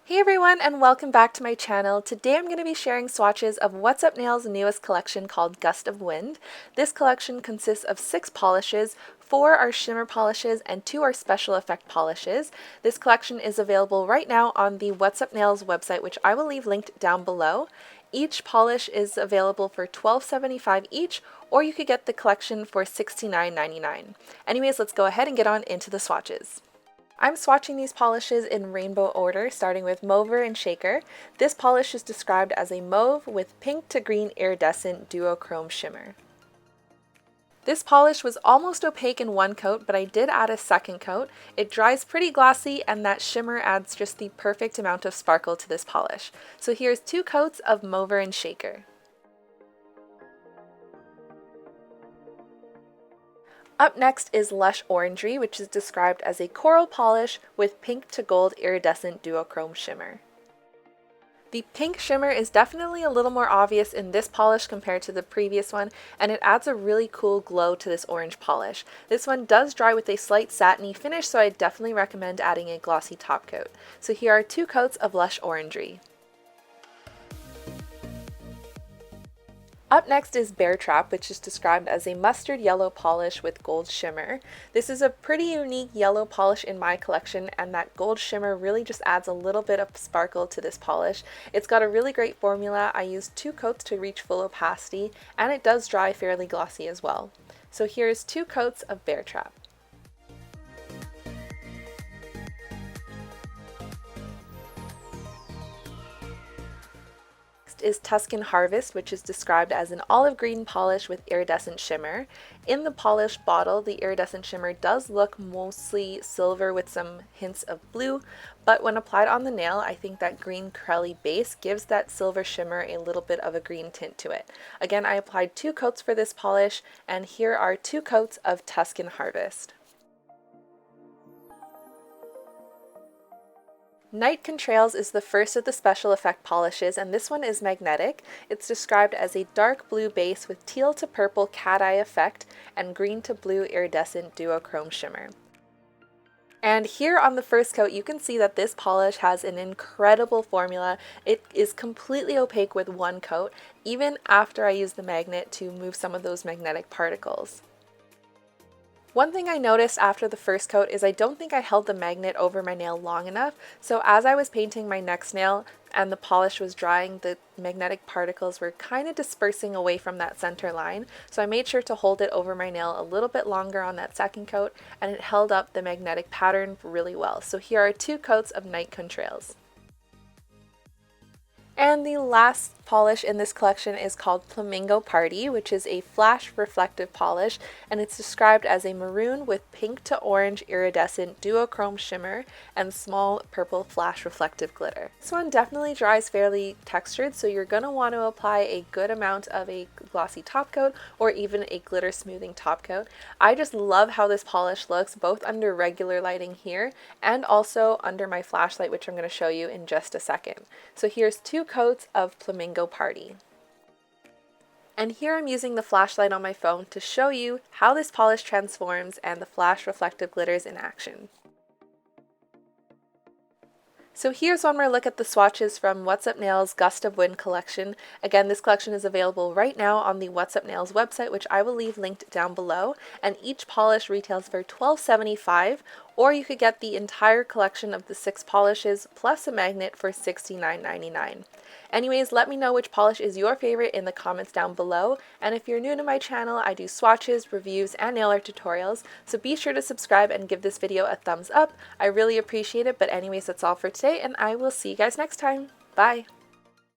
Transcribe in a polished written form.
Hey everyone, and welcome back to my channel. Today I'm going to be sharing swatches of What's Up Nails' newest collection called Gust of Wind. This collection consists of 6 polishes, 4 are shimmer polishes, and 2 are special effect polishes. This collection is available right now on the What's Up Nails website, which I will leave linked down below. Each polish is available for $12.75 each, or you could get the collection for $69.99. Anyways, let's go ahead and get on into the swatches. I'm swatching these polishes in rainbow order, starting with Mauver and Shaker. This polish is described as a mauve with pink to green iridescent duochrome shimmer. This polish was almost opaque in one coat, but I did add a second coat. It dries pretty glossy, and that shimmer adds just the perfect amount of sparkle to this polish. So here's 2 coats of Moven and Shaker. Up next is Lush Orangery, which is described as a coral polish with pink to gold iridescent duochrome shimmer. The pink shimmer is definitely a little more obvious in this polish compared to the previous one, and it adds a really cool glow to this orange polish. This one does dry with a slight satiny finish, so I definitely recommend adding a glossy top coat. So here are 2 coats of Lush Orangery. Up next is Bear Trap, which is described as a mustard yellow polish with gold shimmer. This is a pretty unique yellow polish in my collection, and that gold shimmer really just adds a little bit of sparkle to this polish. It's got a really great formula. I used 2 coats to reach full opacity, and it does dry fairly glossy as well. So here's 2 coats of Bear Trap. Is Tuscan Harvest, which is described as an olive green polish with iridescent shimmer. In the polish bottle, the iridescent shimmer does look mostly silver with some hints of blue, but when applied on the nail, I think that green crelly base gives that silver shimmer a little bit of a green tint to it. Again, I applied 2 coats for this polish, and here are 2 coats of Tuscan Harvest. Night Contrails is the first of the special effect polishes, and this one is magnetic. It's described as a dark blue base with teal to purple cat eye effect and green to blue iridescent duochrome shimmer. And here on the first coat, you can see that this polish has an incredible formula. It is completely opaque with one coat, even after I use the magnet to move some of those magnetic particles. One thing I noticed after the first coat is I don't think I held the magnet over my nail long enough, so as I was painting my next nail and the polish was drying, the magnetic particles were kind of dispersing away from that center line, so I made sure to hold it over my nail a little bit longer on that second coat, and it held up the magnetic pattern really well. So here are 2 coats of Night Contrails. And the last polish in this collection is called Flamingo Party, which is a flash reflective polish, and it's described as a maroon with pink to orange iridescent duochrome shimmer and small purple flash reflective glitter. This one definitely dries fairly textured, so you're going to want to apply a good amount of a glossy top coat or even a glitter smoothing top coat. I just love how this polish looks both under regular lighting here and also under my flashlight, which I'm going to show you in just a second. So here's 2 coats of Flamingo Party. And here I'm using the flashlight on my phone to show you how this polish transforms and the flash reflective glitters in action. So here's one more look at the swatches from What's Up Nails' Gust of Wind collection. Again, this collection is available right now on the What's Up Nails website, which I will leave linked down below, and each polish retails for $12.75, or you could get the entire collection of the 6 polishes plus a magnet for $69.99. Anyways, let me know which polish is your favorite in the comments down below, and if you're new to my channel, I do swatches, reviews, and nail art tutorials, so be sure to subscribe and give this video a thumbs up. I really appreciate it, but anyways, that's all for today, and I will see you guys next time. Bye!